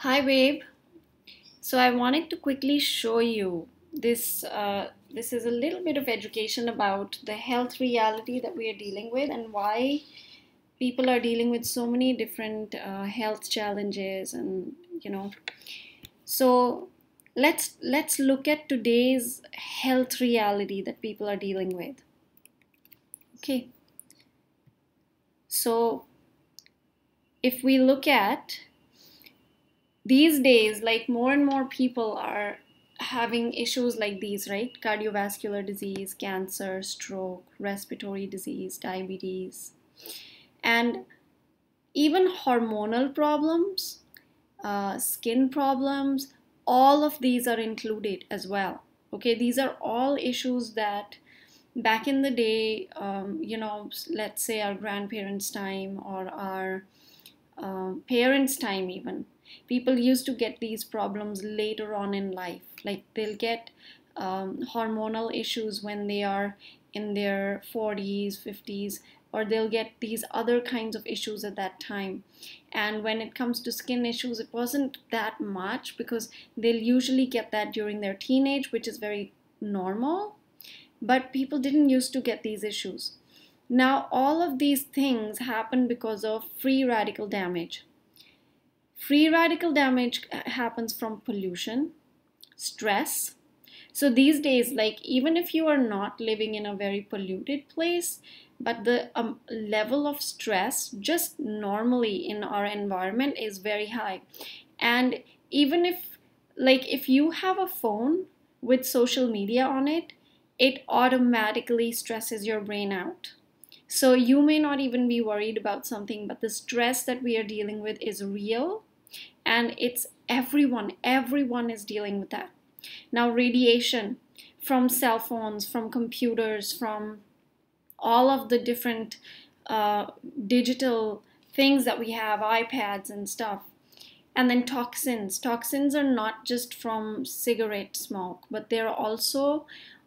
Hi, babe. So I wanted to quickly show you this. This is a little bit of education about the health reality that we are dealing with and why people are dealing with so many different health challenges. And you know, so let's look at today's health reality that people are dealing with. Okay. So if we look at these days, like more and more people are having issues like these, right? Cardiovascular disease, cancer, stroke, respiratory disease, diabetes, and even hormonal problems, skin problems. All of these are included as well. Okay, these are all issues that back in the day, let's say our grandparents' time or our parents' time, even people used to get these problems later on in life. Like they'll get hormonal issues when they are in their 40s, 50s, or they'll get these other kinds of issues at that time. And when it comes to skin issues, it wasn't that much because they'll usually get that during their teenage, which is very normal. But people didn't used to get these issues. Now, all of these things happen because of free radical damage. Free radical damage happens from pollution, stress. So these days, like even if you are not living in a very polluted place, but the level of stress just normally in our environment is very high. And even if you have a phone with social media on it, it automatically stresses your brain out. So you may not even be worried about something, but the stress that we are dealing with is real, and it's everyone is dealing with that. Now, radiation from cell phones, from computers, from all of the different digital things that we have, iPads and stuff. And then toxins. Toxins are not just from cigarette smoke, but they're also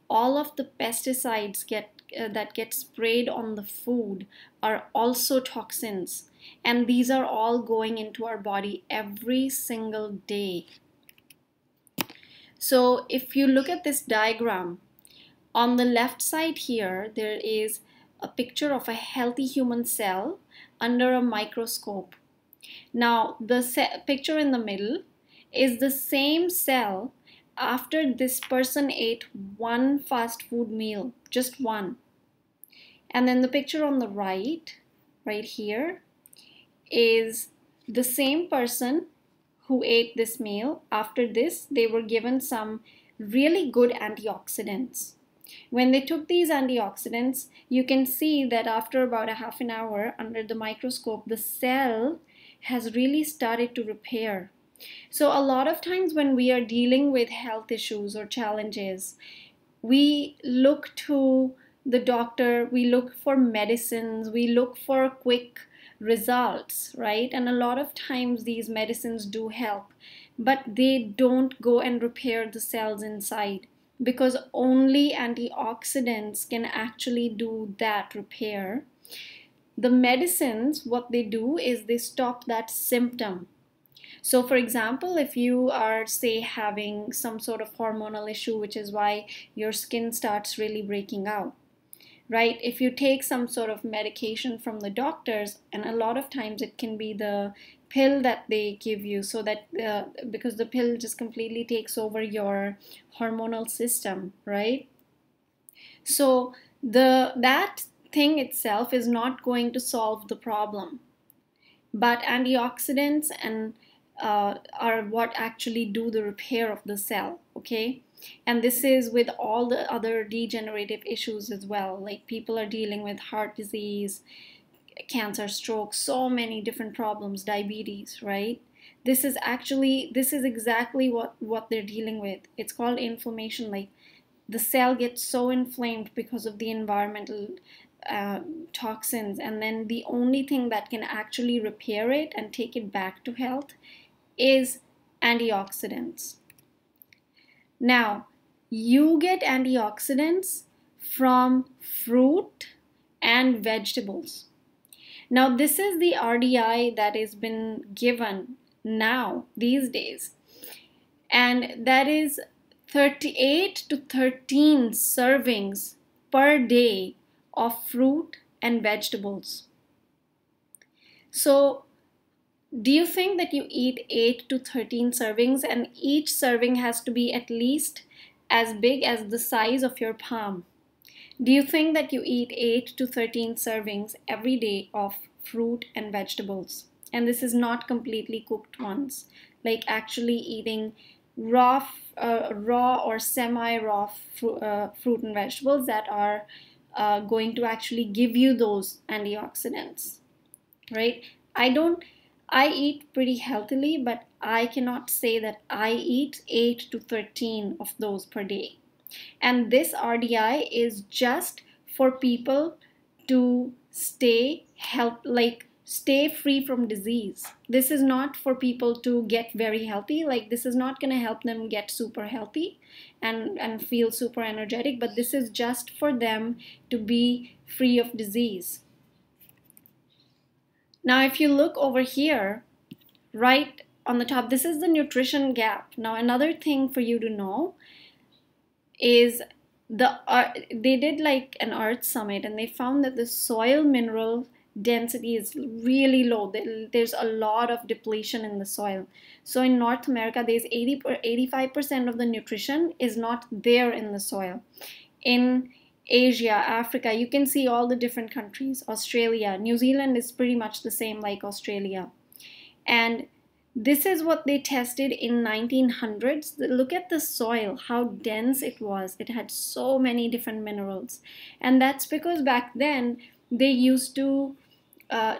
all of the pesticides that get sprayed on the food are also toxins. And these are all going into our body every single day. So if you look at this diagram, on the left side here, there is a picture of a healthy human cell under a microscope. Now, the picture in the middle is the same cell after this person ate one fast food meal, just one. And then the picture on the right here, is the same person who ate this meal. After this, they were given some really good antioxidants. When they took these antioxidants, you can see that after about a half an hour under the microscope, the cell has really started to repair. So a lot of times when we are dealing with health issues or challenges, we look to the doctor, we look for medicines, we look for quick results, right? And a lot of times these medicines do help, but they don't go and repair the cells inside, because only antioxidants can actually do that repair. The medicines, what they do is they stop that symptom. So for example, if you are, say, having some sort of hormonal issue, which is why your skin starts really breaking out, right? If you take some sort of medication from the doctors, and a lot of times it can be the pill that they give you, so that because the pill just completely takes over your hormonal system, right? So that thing itself is not going to solve the problem, but antioxidants and are what actually do the repair of the cell. Okay. And this is with all the other degenerative issues as well. Like people are dealing with heart disease, cancer, stroke, so many different problems, diabetes, right? This is exactly what they're dealing with. It's called inflammation. Like the cell gets so inflamed because of the environmental toxins, and then the only thing that can actually repair it and take it back to health is antioxidants. Now, you get antioxidants from fruit and vegetables. Now, this is the RDI that has been given now, these days. And that is 38 to 13 servings per day of fruit and vegetables. So, do you think that you eat 8 to 13 servings and each serving has to be at least as big as the size of your palm? Do you think that you eat 8 to 13 servings every day of fruit and vegetables? And this is not completely cooked ones, like actually eating raw or semi-raw fruit and vegetables that are going to actually give you those antioxidants, right? I eat pretty healthily, but I cannot say that I eat 8 to 13 of those per day. And this RDI is just for people to stay free from disease. This is not for people to get very healthy. Like, this is not going to help them get super healthy and feel super energetic, but this is just for them to be free of disease. Now, if you look over here, right on the top, this is the nutrition gap. Now, another thing for you to know is they did like an earth summit and they found that the soil mineral density is really low. There's a lot of depletion in the soil. So in North America, there's 85% of the nutrition is not there in the soil. In Asia, Africa, you can see all the different countries. Australia, New Zealand is pretty much the same like Australia. And this is what they tested in 1900s. Look at the soil, how dense it was. It had so many different minerals. And that's because back then they used to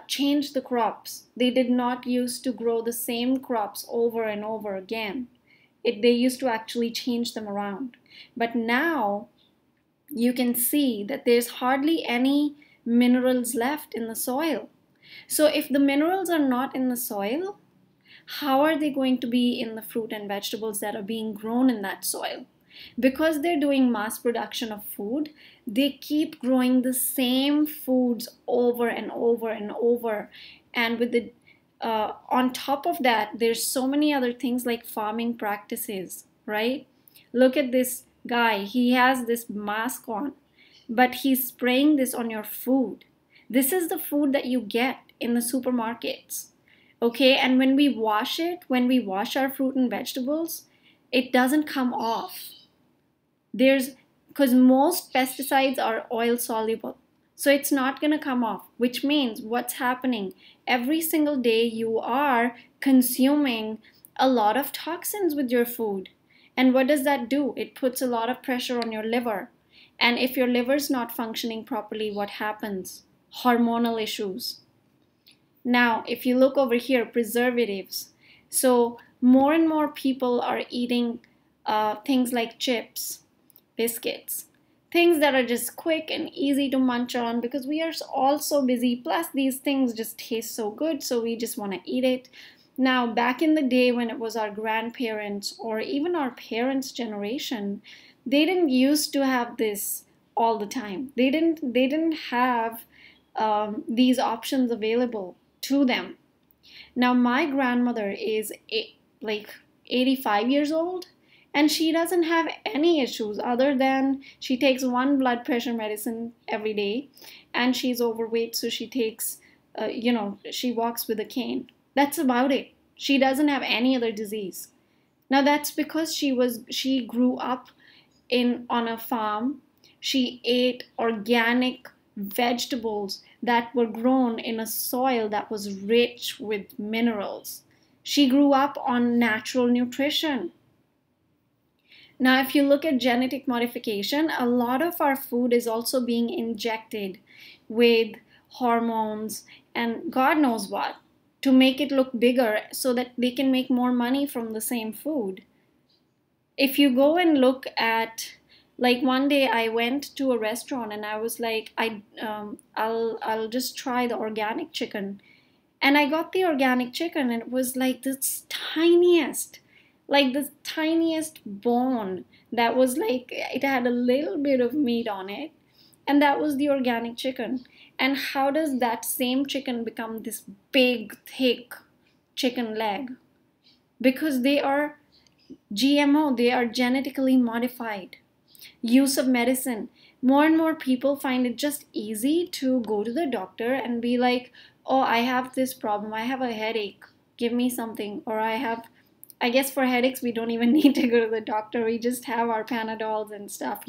change the crops. They did not used to grow the same crops over and over again. They used to actually change them around. But now you can see that there's hardly any minerals left in the soil. So if the minerals are not in the soil, how are they going to be in the fruit and vegetables that are being grown in that soil? Because they're doing mass production of food, they keep growing the same foods over and over and over. And with the on top of that, there's so many other things like farming practices, right? Look at this guy. He has this mask on, but he's spraying this on your food. This is the food that you get in the supermarkets. Okay, and when we wash our fruit and vegetables, it doesn't come off. Because most pesticides are oil soluble. So it's not going to come off, which means what's happening? Every single day you are consuming a lot of toxins with your food. And what does that do? It puts a lot of pressure on your liver. And if your liver's not functioning properly, what happens? Hormonal issues. Now, if you look over here, preservatives. So more and more people are eating things like chips, biscuits, things that are just quick and easy to munch on because we are all so busy. Plus, these things just taste so good, so we just want to eat it. Now, back in the day when it was our grandparents or even our parents' generation, they didn't used to have this all the time. They didn't have these options available to them. Now, my grandmother is like 85 years old, and she doesn't have any issues other than she takes one blood pressure medicine every day, and she's overweight, so she takes, she walks with a cane. That's about it. She doesn't have any other disease. Now, that's because she grew up on a farm. She ate organic vegetables that were grown in a soil that was rich with minerals. She grew up on natural nutrition. Now, if you look at genetic modification, a lot of our food is also being injected with hormones and God knows what to make it look bigger so that they can make more money from the same food. If you go and look at, like one day I went to a restaurant and I was like, I'll just try the organic chicken. And I got the organic chicken and it was like this tiniest bone that was like, it had a little bit of meat on it. And that was the organic chicken. And how does that same chicken become this big, thick chicken leg? because they are GMO, they are genetically modified. Use of medicine. More and more people find it just easy to go to the doctor and be like, oh, I have this problem, I have a headache, give me something. Or I guess for headaches, we don't even need to go to the doctor, we just have our Panadols and stuff,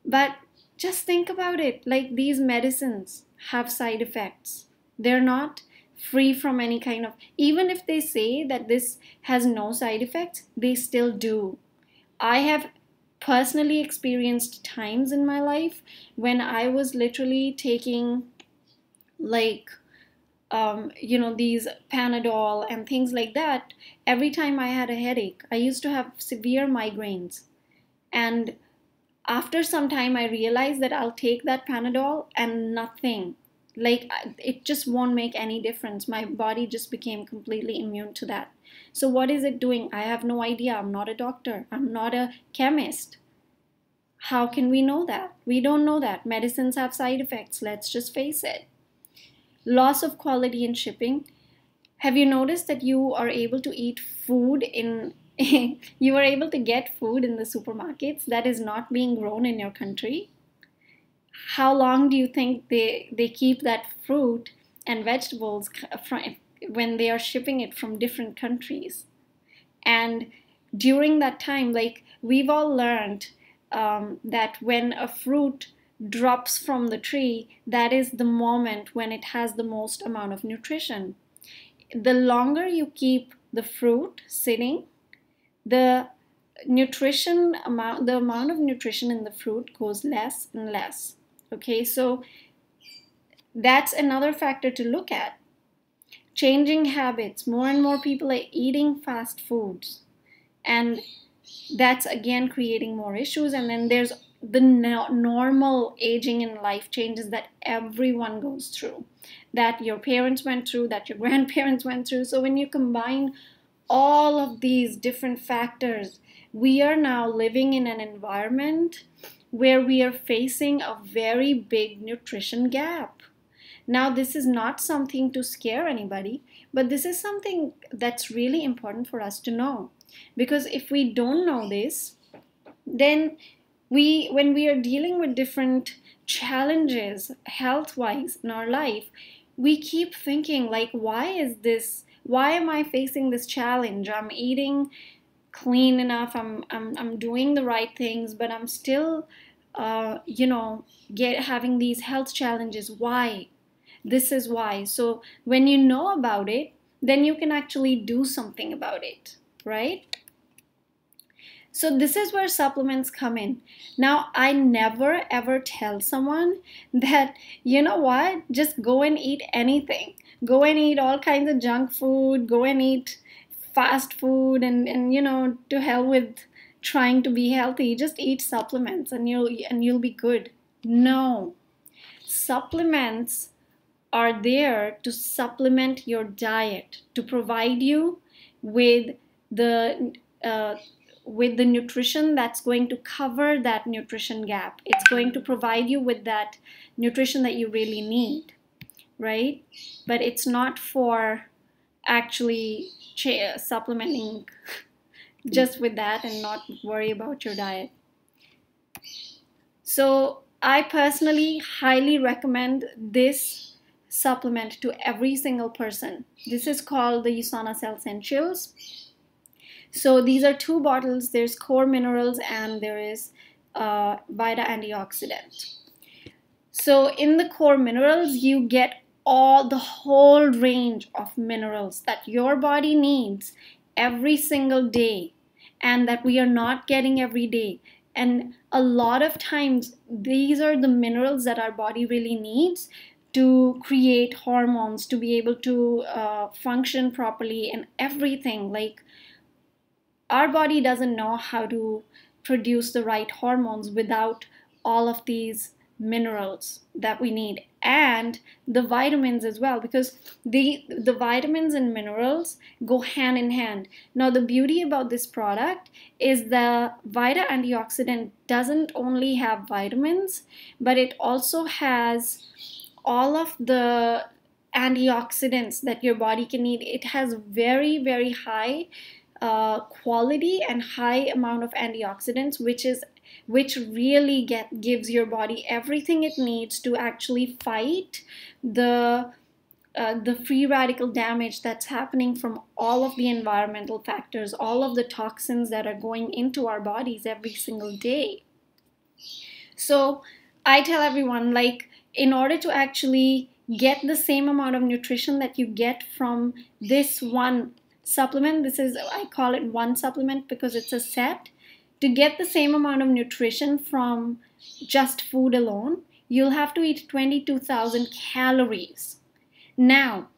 But just think about it, like these medicines have side effects. They're not free from any kind of, even if they say that this has no side effects, they still do. I have personally experienced times in my life when I was literally taking like these Panadol and things like that. Every time I had a headache, I used to have severe migraines, and after some time I realized that I'll take that Panadol and nothing, like it just won't make any difference. My body just became completely immune to that. So what is it doing? I have no idea. I'm not a doctor, I'm not a chemist. How can we know that? We don't know that. Medicines have side effects, let's just face it. Loss of quality in shipping. Have you noticed that you are able to eat food in you are able to get food in the supermarkets that is not being grown in your country? How long do you think they keep that fruit and vegetables when they are shipping it from different countries? And during that time, like we've all learned that when a fruit drops from the tree, that is the moment when it has the most amount of nutrition. The longer you keep the fruit sitting, the amount of nutrition in the fruit goes less and less. Okay, so that's another factor to look at. Changing habits. More and more people are eating fast foods, and that's again creating more issues. And then there's the normal aging in life changes that everyone goes through, that your parents went through, that your grandparents went through. So when you combine all of these different factors, we are now living in an environment where we are facing a very big nutrition gap. Now, this is not something to scare anybody, but this is something that's really important for us to know. Because if we don't know this, then when we are dealing with different challenges health-wise in our life, we keep thinking like, why am I facing this challenge? I'm eating clean enough, I'm doing the right things, but I'm still having these health challenges. Why? This is why. So when you know about it, then you can actually do something about it, right? So this is where supplements come in. Now, I never ever tell someone that, you know what, just go and eat anything. Go and eat all kinds of junk food, go and eat fast food, and to hell with trying to be healthy. Just eat supplements and you'll be good. No. Supplements are there to supplement your diet, to provide you with the nutrition that's going to cover that nutrition gap. It's going to provide you with that nutrition that you really need, right? But it's not for actually supplementing just with that and not worry about your diet. So I personally highly recommend this supplement to every single person. This is called the USANA Cell Essentials. So these are 2 bottles. There's core minerals and there is Vita antioxidant. So in the core minerals, you get the whole range of minerals that your body needs every single day and that we are not getting every day. And a lot of times, these are the minerals that our body really needs to create hormones, to be able to function properly and everything. Like, our body doesn't know how to produce the right hormones without all of these minerals that we need, and the vitamins as well, because the vitamins and minerals go hand in hand. Now, the beauty about this product is the Vita antioxidant doesn't only have vitamins, but it also has all of the antioxidants that your body can need. It has very, very high quality and high amount of antioxidants, which really gives your body everything it needs to actually fight the free radical damage that's happening from all of the environmental factors, all of the toxins that are going into our bodies every single day. So I tell everyone, like, in order to actually get the same amount of nutrition that you get from this one supplement, I call it one supplement because it's a set. To get the same amount of nutrition from just food alone, you'll have to eat 22,000 calories. Now,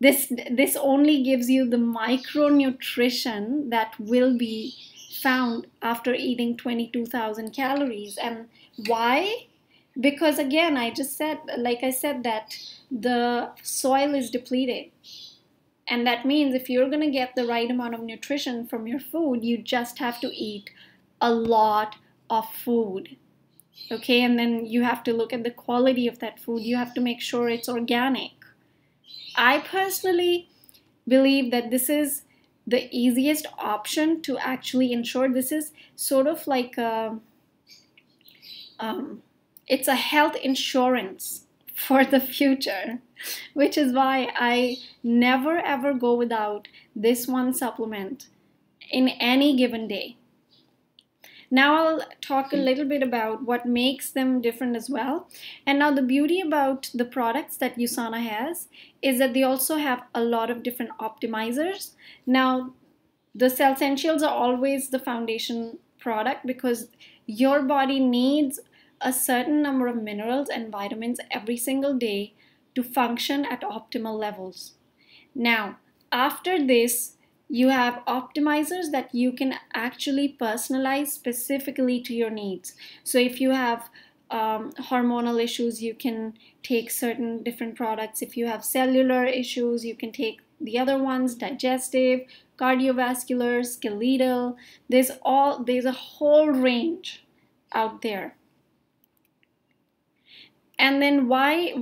this only gives you the micronutrition that will be found after eating 22,000 calories. And why? Because again, I said that the soil is depleted. And that means if you're going to get the right amount of nutrition from your food, you just have to eat a lot of food. Okay, and then you have to look at the quality of that food. You have to make sure it's organic. I personally believe that this is the easiest option to actually ensure. This is sort of like it's a health insurance for the future, which is why I never ever go without this one supplement in any given day. Now I'll talk a little bit about what makes them different as well. And now the beauty about the products that USANA has is that they also have a lot of different optimizers. Now, the Cell Essentials are always the foundation product because your body needs a certain number of minerals and vitamins every single day to function at optimal levels. Now, after this, you have optimizers that you can actually personalize specifically to your needs. So if you have hormonal issues, you can take certain different products. If you have cellular issues, you can take the other ones, digestive, cardiovascular, skeletal. There's a whole range out there. And then why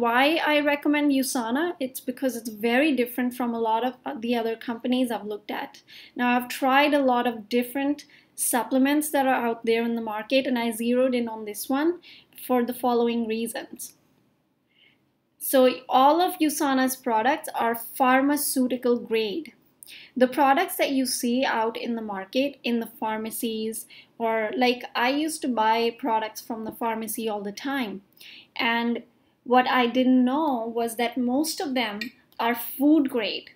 I recommend USANA? It's because it's very different from a lot of the other companies I've looked at. Now, I've tried a lot of different supplements that are out there in the market, and I zeroed in on this one for the following reasons. So all of USANA's products are pharmaceutical grade. The products that you see out in the market, in the pharmacies, or like I used to buy products from the pharmacy all the time. And what I didn't know was that most of them are food grade.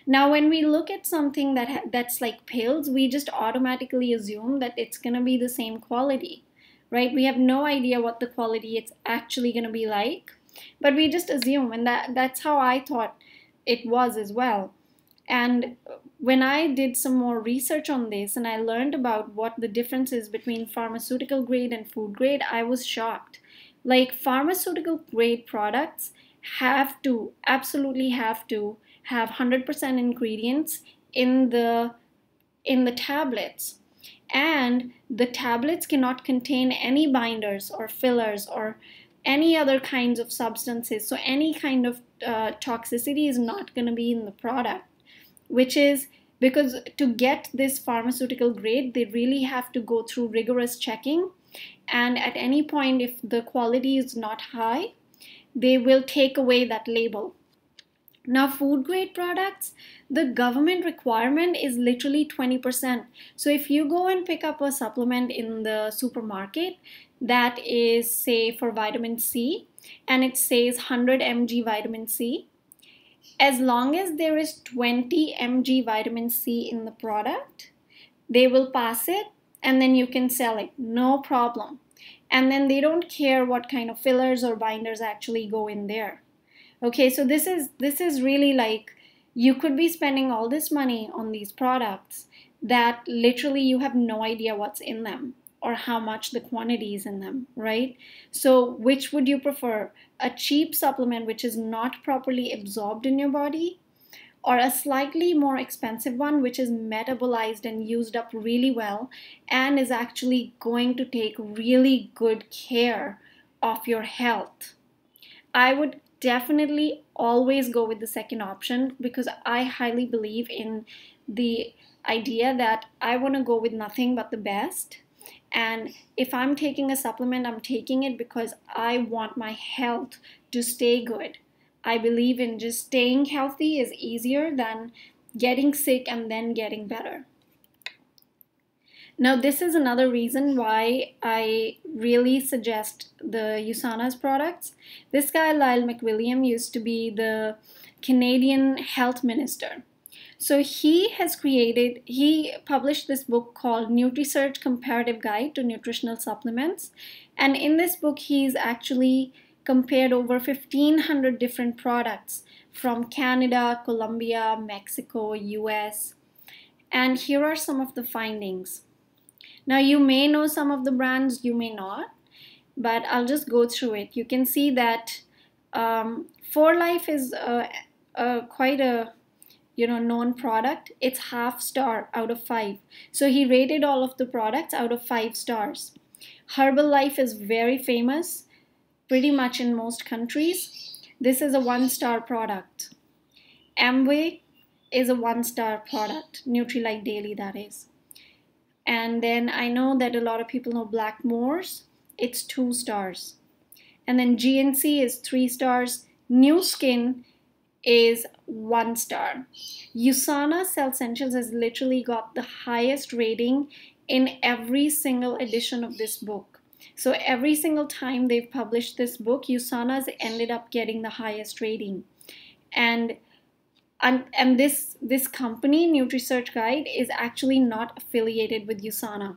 Now, when we look at something that's like pills, we just automatically assume that it's going to be the same quality, right? We have no idea what the quality it's actually going to be like, but we just assume, and that's how I thought it was as well. And when I did some more research on this and I learned about what the difference is between pharmaceutical grade and food grade, I was shocked. Like, pharmaceutical grade products absolutely have to have 100% ingredients in the tablets. And the tablets cannot contain any binders or fillers or any other kinds of substances. So any kind of toxicity is not going to be in the product, which is because to get this pharmaceutical grade, they really have to go through rigorous checking. And at any point, if the quality is not high, they will take away that label. Now, food grade products, the government requirement is literally 20%. So if you go and pick up a supplement in the supermarket that is, say, for vitamin C, and it says 100 mg vitamin C, as long as there is 20 mg vitamin C in the product, they will pass it and then you can sell it, no problem. And then they don't care what kind of fillers or binders actually go in there. Okay, so this is really like, you could be spending all this money on these products that literally you have no idea what's in them or how much the quantity is in them, right? So which would you prefer? A cheap supplement which is not properly absorbed in your body, or a slightly more expensive one which is metabolized and used up really well and is actually going to take really good care of your health? I would definitely always go with the second option, because I highly believe in the idea that I want to go with nothing but the best. And if I'm taking a supplement, I'm taking it because I want my health to stay good. I believe in just staying healthy is easier than getting sick and then getting better. Now, this is another reason why I really suggest the USANA's products. This guy, Lyle McWilliam, used to be the Canadian health minister. So he published this book called NutriSearch Comparative Guide to Nutritional Supplements. And in this book, he's actually compared over 1,500 different products from Canada, Colombia, Mexico, US. And here are some of the findings. Now, you may know some of the brands, you may not, but I'll just go through it. You can see that 4Life is quite a known product. It's half star out of 5. So he rated all of the products out of 5 stars. Herbalife is very famous, pretty much in most countries. This is a 1-star product. Amway is a 1-star product. Nutrilite Daily, that is. And then I know that a lot of people know Blackmore's. It's 2 stars. And then GNC is 3 stars. New Skin is 1 star. USANA Cell Essentials has literally got the highest rating in every single edition of this book. So every single time they've published this book, USANA's ended up getting the highest rating. And this company, NutriSearch Guide, is actually not affiliated with USANA.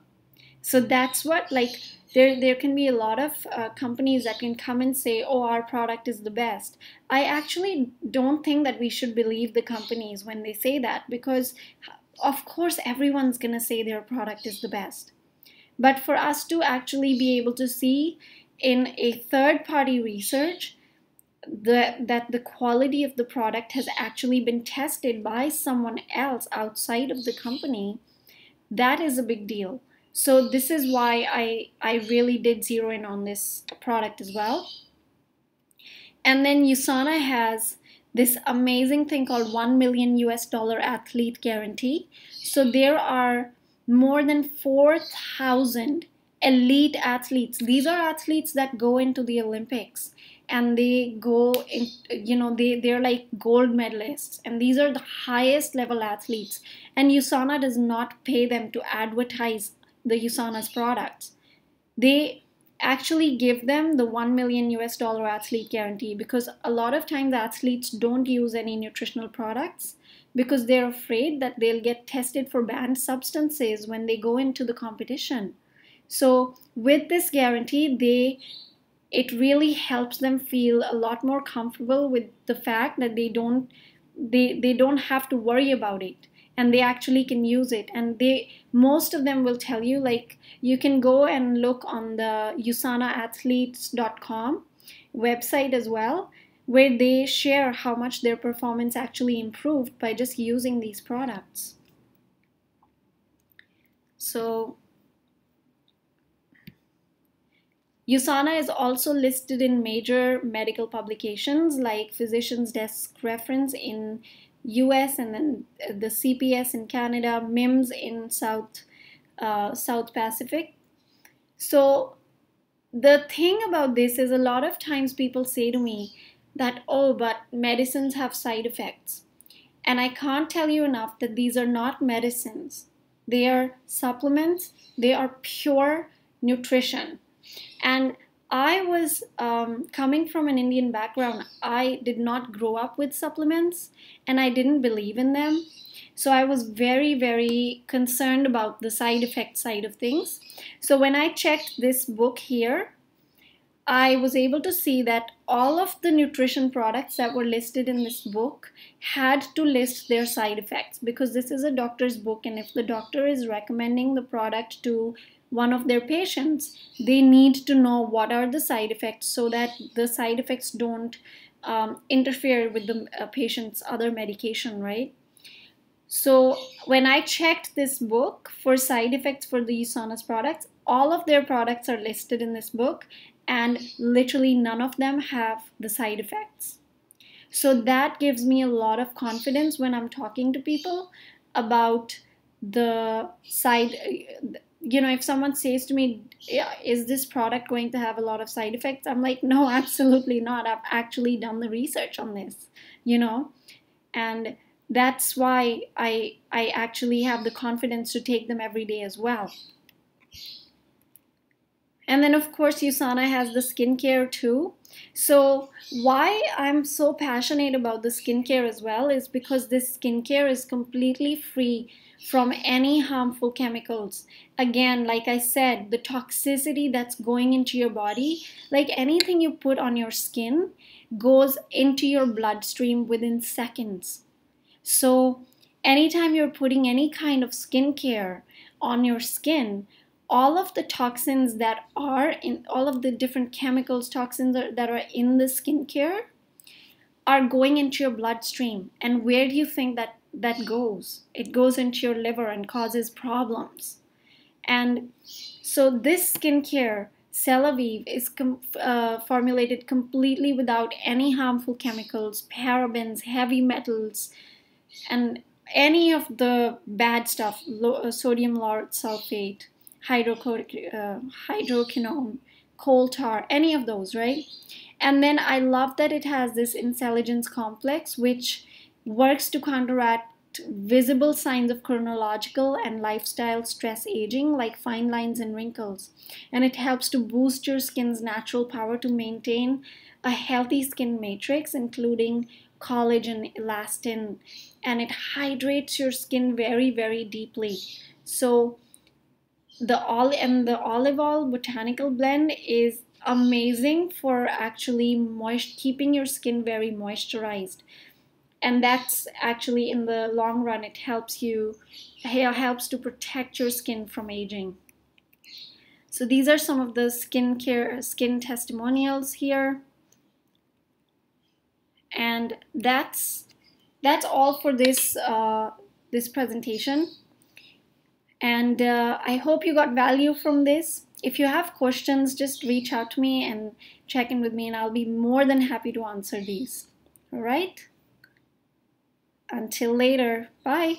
So that's what, like, there can be a lot of companies that can come and say, oh, our product is the best. I actually don't think that we should believe the companies when they say that, because of course everyone's gonna say their product is the best. But for us to actually be able to see in a third-party research that the quality of the product has actually been tested by someone else outside of the company, that is a big deal. So this is why I really did zero in on this product as well. And then USANA has this amazing thing called $1 million athlete guarantee. So there are more than 4,000 elite athletes. These are athletes that go into the Olympics, and they go in, they're like gold medalists, and these are the highest level athletes, and USANA does not pay them to advertise the USANA's products. They actually give them the $1 million athlete guarantee, because a lot of times the athletes don't use any nutritional products because they're afraid that they'll get tested for banned substances when they go into the competition. So with this guarantee, it really helps them feel a lot more comfortable with the fact that they don't have to worry about it, and they actually can use it. And most of them will tell you, like, you can go and look on the USANAathletes.com website as well, where they share how much their performance actually improved by just using these products. So USANA is also listed in major medical publications like Physician's Desk Reference in US, and then the CPS in Canada, MIMS in South Pacific. So the thing about this is, a lot of times people say to me that, oh, but medicines have side effects. And I can't tell you enough that these are not medicines. They are supplements. They are pure nutrition. And I was coming from an Indian background. I did not grow up with supplements, and I didn't believe in them. So I was very, very concerned about the side effect side of things. So when I checked this book here, I was able to see that all of the nutrition products that were listed in this book had to list their side effects, because this is a doctor's book, and if the doctor is recommending the product to one of their patients, they need to know what are the side effects, so that the side effects don't interfere with the patient's other medication, right? So when I checked this book for side effects for the USANA's products, all of their products are listed in this book, and literally none of them have the side effects. So that gives me a lot of confidence when I'm talking to people about the side. If someone says to me, "Yeah, is this product going to have a lot of side effects?" I'm like, no, absolutely not. I've actually done the research on this, and that's why I actually have the confidence to take them every day as well. And then, of course, USANA has the skincare too. So, why I'm so passionate about the skincare as well is because this skincare is completely free from any harmful chemicals. Again, like I said, the toxicity that's going into your body, like anything you put on your skin, goes into your bloodstream within seconds. So, anytime you're putting any kind of skincare on your skin, all of the toxins that are in all of the different chemicals, toxins that are in the skincare are going into your bloodstream. And where do you think that goes? It goes into your liver and causes problems. And so, this skincare, Celavive, is formulated completely without any harmful chemicals, parabens, heavy metals, and any of the bad stuff, sodium lauryl sulfate, hydroquinone, coal tar, any of those, right? And then I love that it has this intelligence complex, which works to counteract visible signs of chronological and lifestyle stress aging, like fine lines and wrinkles. And it helps to boost your skin's natural power to maintain a healthy skin matrix, including collagen, elastin, and it hydrates your skin very, very deeply. So the olive oil botanical blend is amazing for actually keeping your skin very moisturized, and that's actually in the long run it helps to protect your skin from aging. So these are some of the skin testimonials here, and that's all for this presentation. And I hope you got value from this. If you have questions, just reach out to me and check in with me, and I'll be more than happy to answer these. All right? Until later. Bye.